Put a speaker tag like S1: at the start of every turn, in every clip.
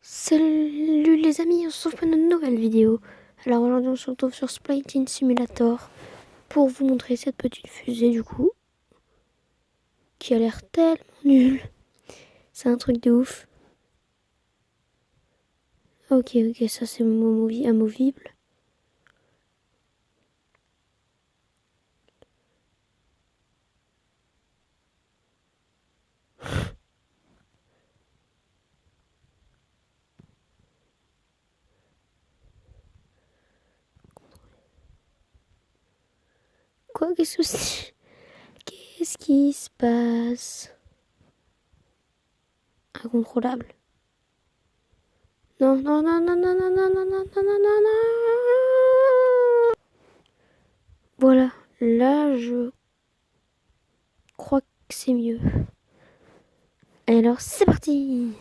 S1: Salut les amis, on se retrouve pour une nouvelle vidéo. Alors aujourd'hui on se retrouve sur Splatoon Simulator pour vous montrer cette petite fusée du coup qui a l'air tellement nulle. C'est un truc de ouf. Ok, ça c'est amovible. Quoi, qu'est-ce que c'est? Qu'est-ce qui se passe? Incontrôlable. Non, non, non, non, non, non, non, non, non, non, non, non, non. Voilà, là je crois que c'est mieux. Et alors c'est parti!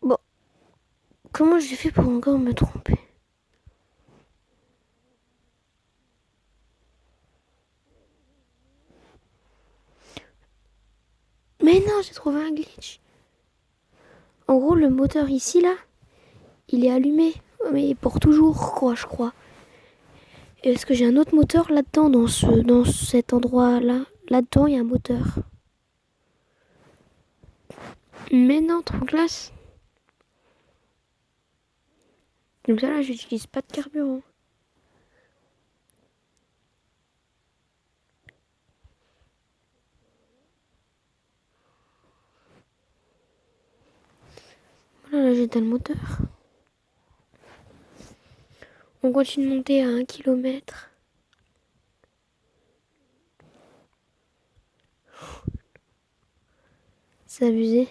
S1: Bon, comment j'ai fait pour encore me tromper? Mais non, j'ai trouvé un glitch. En gros, le moteur ici, là, il est allumé. Mais pour toujours, quoi, je crois. Et est-ce que j'ai un autre moteur là-dedans, dans cet endroit-là? Là-dedans, il y a un moteur. Mais non, trop classe. Donc là, j'utilise pas de carburant. Voilà, là, j'éteins le moteur. On continue de monter à 1 km. C'est abusé.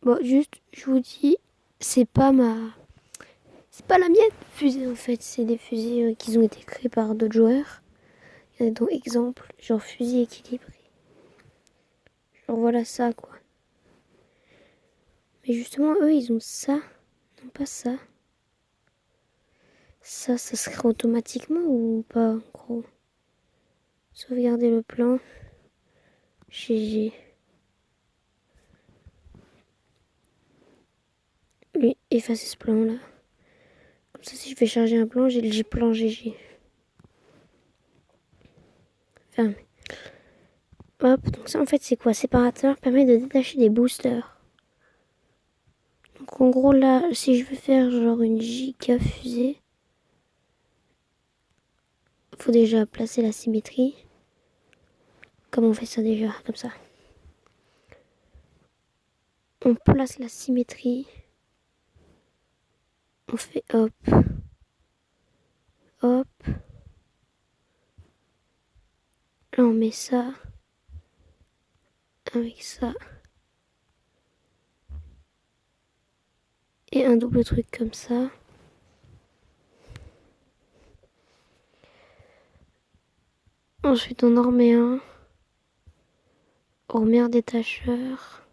S1: Bon, juste, je vous dis, c'est pas la mienne fusée en fait. C'est des fusées qui ont été créées par d'autres joueurs. Il y en a donc exemple, genre fusil équilibré. Genre voilà ça quoi. Mais justement, eux, ils ont ça. Non, pas ça. Ça serait automatiquement ou pas, en gros. Sauvegarder le plan. GG. Lui, effacer ce plan-là. Comme ça, si je fais charger un plan, j'ai le plan GG. Fermé. Hop, donc ça, en fait, c'est quoi? Séparateur permet de détacher des boosters. Donc, en gros, là, si je veux faire genre une giga fusée, faut déjà placer la symétrie. Comment on fait ça déjà? Comme ça. On place la symétrie. On fait hop. Hop. Là, on met ça. Avec ça. Et un double truc comme ça. Ensuite, on en remet un. On remet un détacheur.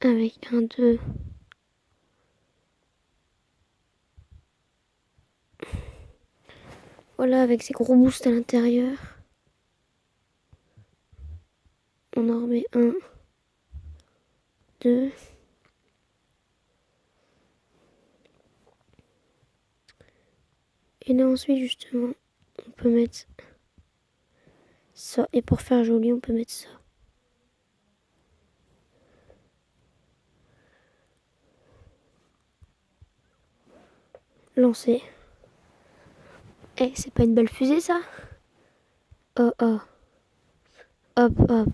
S1: Avec un 2. Voilà, avec ces gros boosts à l'intérieur. On en remet un. 2. Et là, ensuite, justement, on peut mettre ça. Et pour faire joli, on peut mettre ça. Lancer. Eh, c'est pas une belle fusée, ça? Oh, oh. Hop, hop.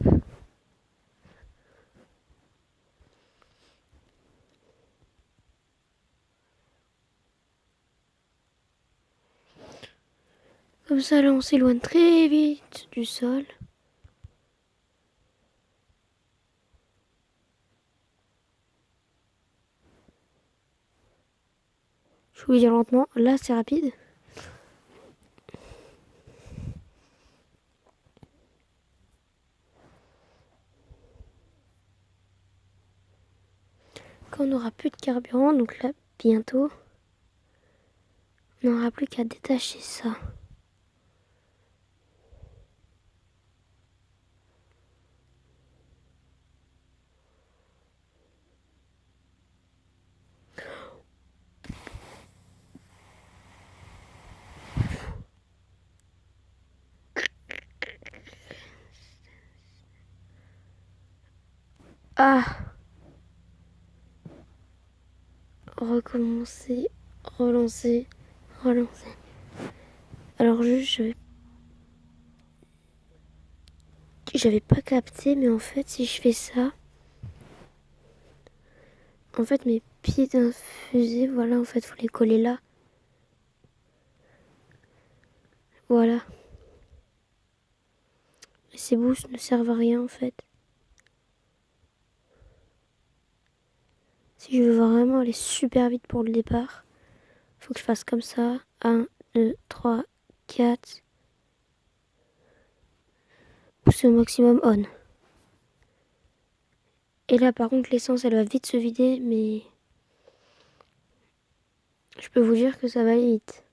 S1: Comme ça, là, on s'éloigne très vite du sol. Je vous dire lentement. Là, c'est rapide. quand on n'aura plus de carburant, donc là, bientôt, on n'aura plus qu'à détacher ça. Ah! Recommencer, relancer, relancer. Alors juste, j'avais pas capté, mais en fait, si je fais ça, en fait, mes pieds d'infusé, voilà, en fait, faut les coller là. Voilà. Et ces boosts ne servent à rien, en fait. Si je veux vraiment aller super vite pour le départ, faut que je fasse comme ça. 1, 2, 3, 4. Pousser au maximum on. Et là, par contre, l'essence, elle va vite se vider, mais je peux vous dire que ça va aller vite.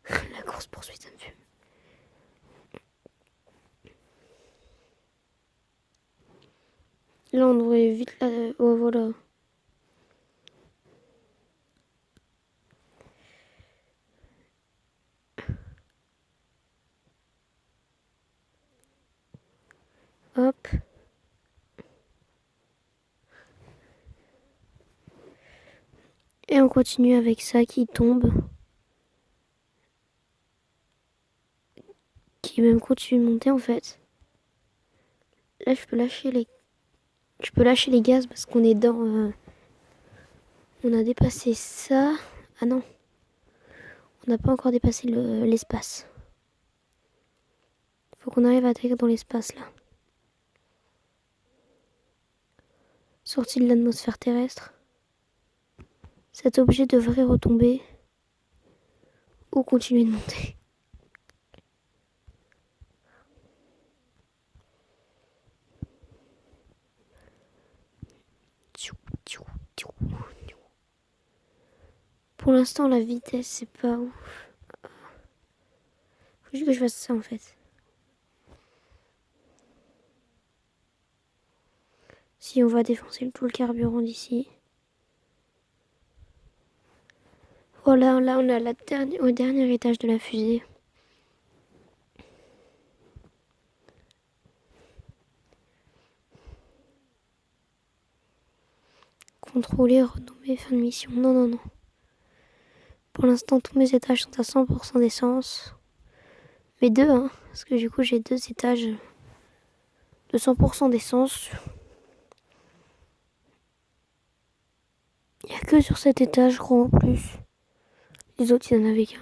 S1: La course-poursuite, ça me fume. Là, on devrait vite là. Oh, voilà. Hop. Et on continue avec ça qui tombe. Qui même continue de monter en fait. Là, je peux lâcher les gaz parce qu'on est dans. On a dépassé ça. Ah non. On n'a pas encore dépassé l'espace. Faut qu'on arrive à atterrir dans l'espace là. Sortie de l'atmosphère terrestre. Cet objet devrait retomber ou continuer de monter. Pour l'instant, la vitesse, c'est pas ouf. Faut juste que je fasse ça en fait. Si on va défoncer tout le carburant d'ici. Voilà, là on est au dernier étage de la fusée. Contrôler, renommer, fin de mission. Non, non, non. Pour l'instant, tous mes étages sont à 100% d'essence. Mais deux, hein. Parce que du coup, j'ai 2 étages de 100% d'essence. Il n'y a que sur cet étage, je crois, en plus. Les autres, il n'y en avait qu'un.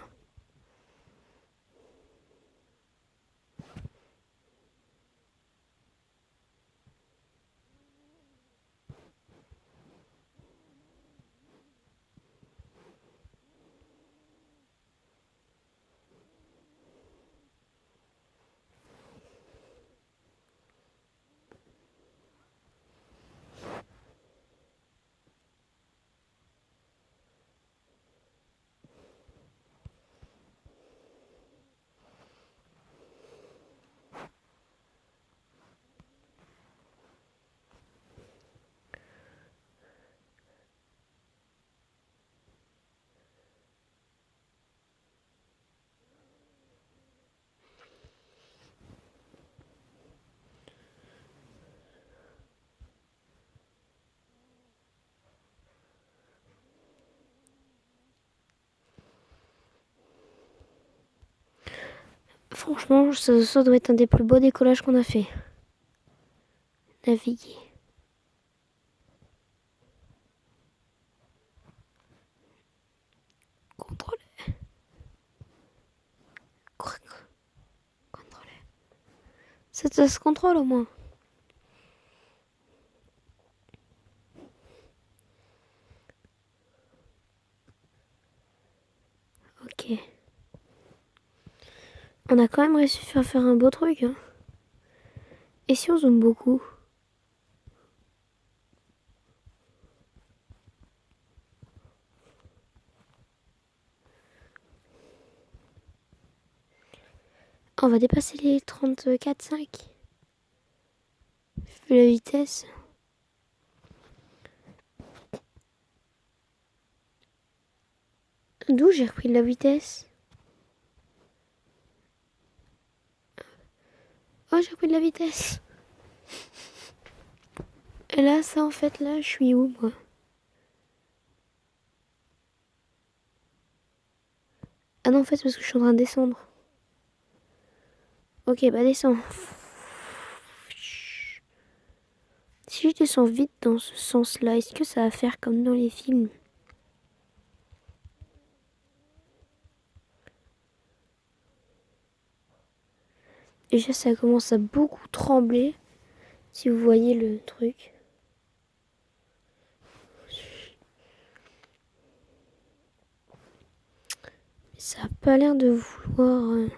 S1: Franchement, ça doit être un des plus beaux décollages qu'on a fait. Naviguer. Contrôler. Contrôler. Ça se contrôle au moins. Ok. On a quand même réussi à faire un beau truc. Hein. Et si on zoome beaucoup? On va dépasser les 34,5. Vu la vitesse. D'où j'ai repris de la vitesse? Oh, j'ai repris de la vitesse. Et là, ça, en fait, là, je suis où, moi? Ah non, en fait, c'est parce que je suis en train de descendre. Ok, bah descends. Si je descends vite dans ce sens-là, est-ce que ça va faire comme dans les films? Déjà, ça commence à beaucoup trembler. Si vous voyez le truc. Ça a pas l'air de vouloir...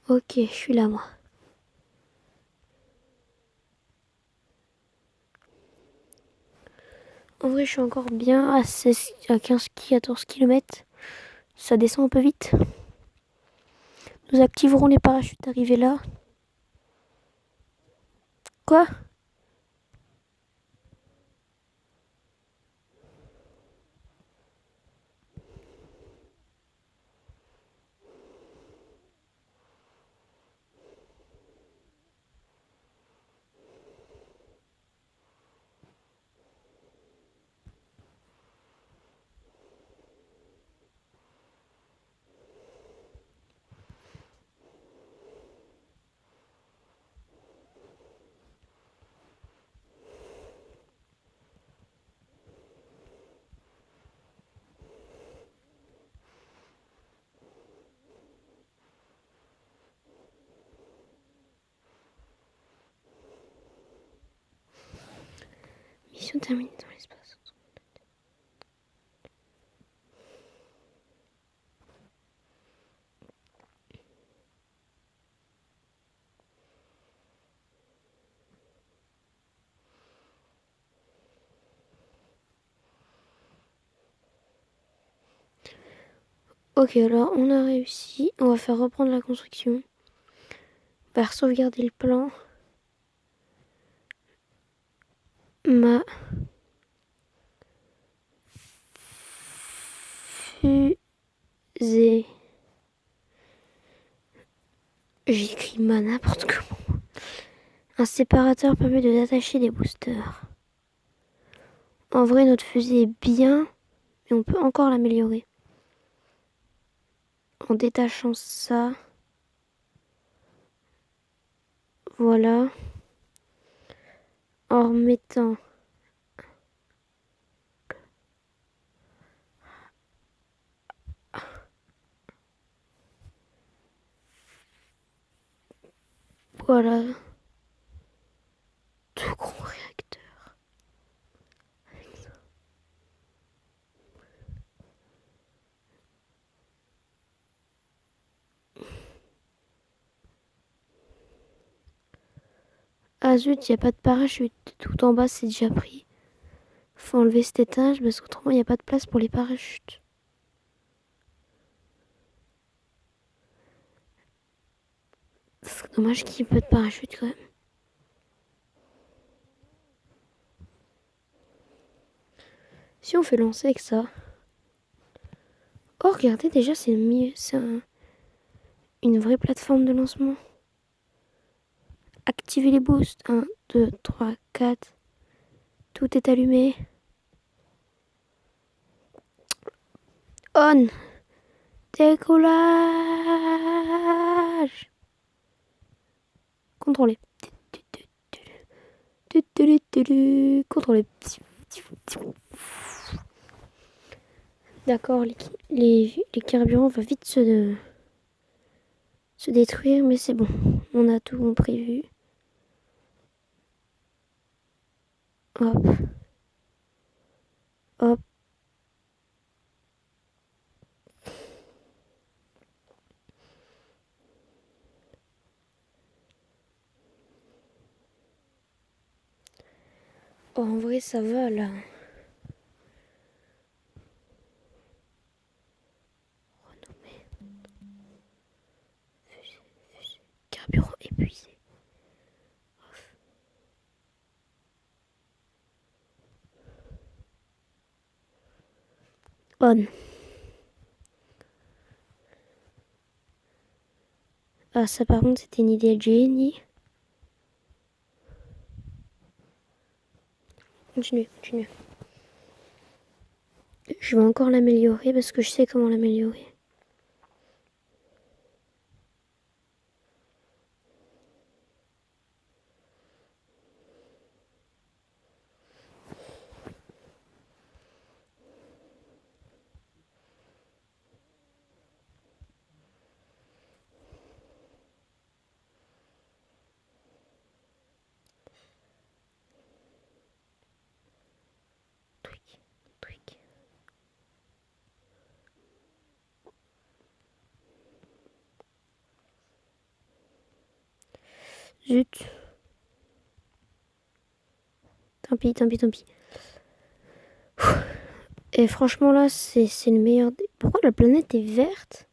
S1: Ok, je suis là, moi. En vrai, je suis encore bien à 16, à 15, 14 km. Ça descend un peu vite. Nous activerons les parachutes arrivés là. Quoi? Mission terminée dans l'espace. Ok, alors on a réussi. On va faire reprendre la construction. On va sauvegarder le plan. Ma fusée. J'écris ma n'importe comment. Un séparateur permet de détacher des boosters. En vrai, notre fusée est bien, mais on peut encore l'améliorer. En détachant ça. Voilà. En remettant... Voilà. Tout gros réacteur. Ah zut, il n'y a pas de parachute. Tout en bas, c'est déjà pris. Faut enlever cet étage parce qu'autrement, il n'y a pas de place pour les parachutes. C'est dommage qu'il n'y ait pas de parachute quand même. Si on fait lancer avec ça. Oh, regardez, déjà, c'est une vraie plateforme de lancement. Activez les boosts. 1, 2, 3, 4. Tout est allumé. On. Décollage. Contrôlé. Contrôlé. D'accord, les carburants vont vite se détruire, mais c'est bon. On a tout bon prévu. Hop. Hop. Oh, en vrai, ça va là. Renommé. épuisée. On. Ah, ça par contre, c'était une idée de génie. Continue. Je vais encore l'améliorer parce que je sais comment l'améliorer. Tweak. Zut. Tant pis. Et franchement là, c'est le meilleur. Pourquoi la planète est verte?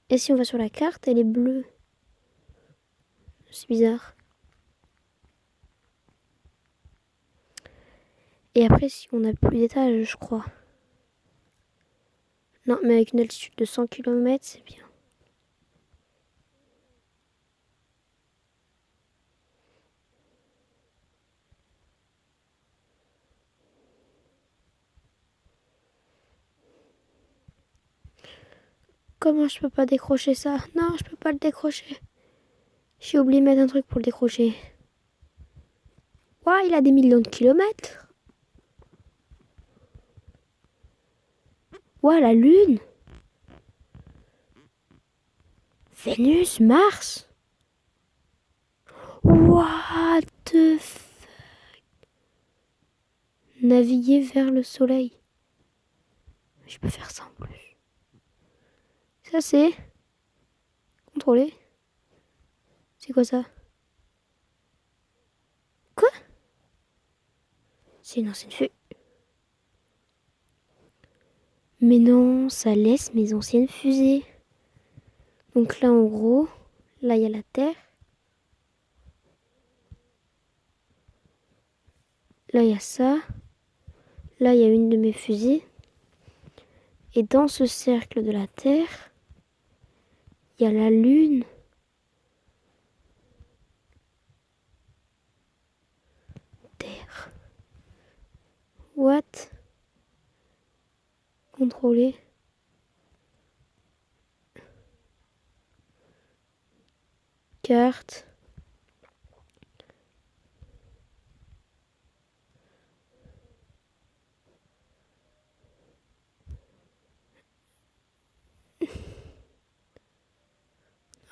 S1: Et si on va sur la carte, elle est bleue. C'est bizarre. Et après, si on n'a plus d'étage, je crois. Non, mais avec une altitude de 100 km, c'est bien. Comment je peux pas décrocher ça? Non, je peux pas le décrocher. J'ai oublié de mettre un truc pour le décrocher. Ouah, il a des millions de kilomètres. Ouah, la Lune. Vénus, Mars. What the fuck? Naviguer vers le soleil. Je peux faire ça en plus. Ça c'est... Contrôler. C'est quoi ça? Quoi? C'est une ancienne fusée. Mais non, ça laisse mes anciennes fusées. Donc là en gros, là il y a la Terre. Là il y a ça. Là il y a une de mes fusées. Et dans ce cercle de la Terre, il y a la Lune. Terre. What? Contrôler. Carte.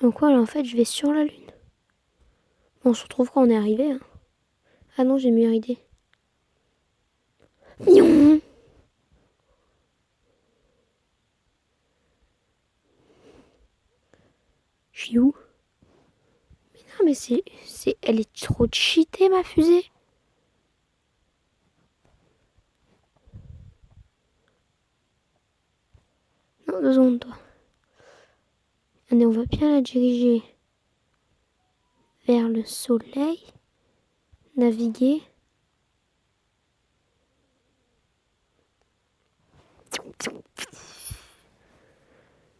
S1: En quoi là en fait je vais sur la Lune? Bon, on se retrouve quand on est arrivé. Hein. Ah non, j'ai une meilleure idée. Mion. Je suis où? Mais non, mais elle est trop cheatée ma fusée. Non, 2 secondes toi. Allez, on va bien la diriger vers le soleil. Naviguer.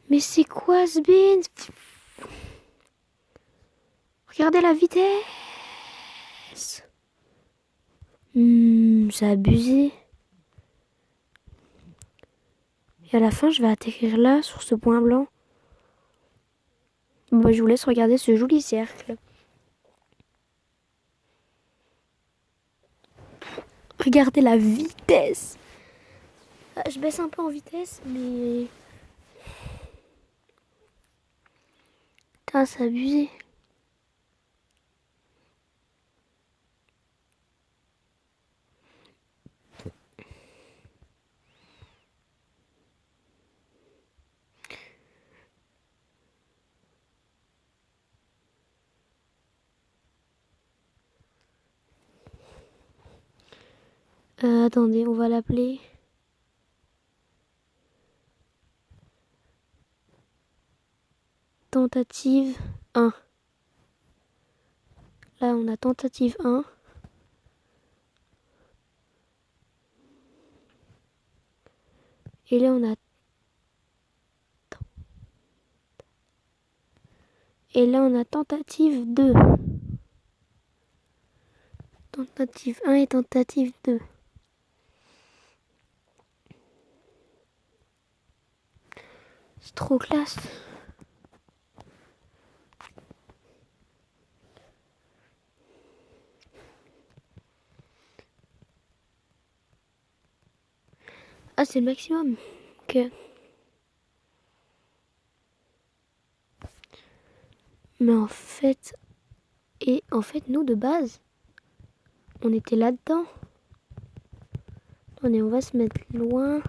S1: Mais c'est quoi ce bin? Regardez la vitesse. C'est abusé. Et à la fin, je vais atterrir là, sur ce point blanc. Bon, je vous laisse regarder ce joli cercle. Regardez la vitesse. Ah, je baisse un peu en vitesse, mais... Putain, c'est abusé. Attendez, on va l'appeler. Tentative 1. Là, on a tentative 1. Et là, on a... Et là, on a tentative 2. Tentative 1 et tentative 2. C'est trop classe. Ah, c'est le maximum. Ok. Mais en fait... Et en fait, nous, de base, on était là-dedans. Attendez, on va se mettre loin.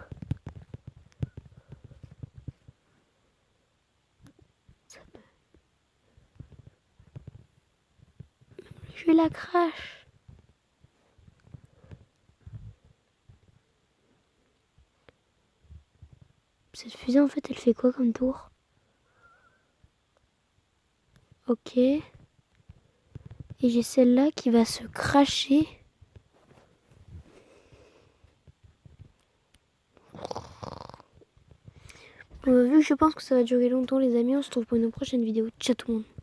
S1: Je la crache. Cette fusée, en fait, elle fait quoi comme tour? Ok. Et j'ai celle-là qui va se cracher. Vu que je pense que ça va durer longtemps, les amis, on se retrouve pour une prochaine vidéo. Ciao tout le monde.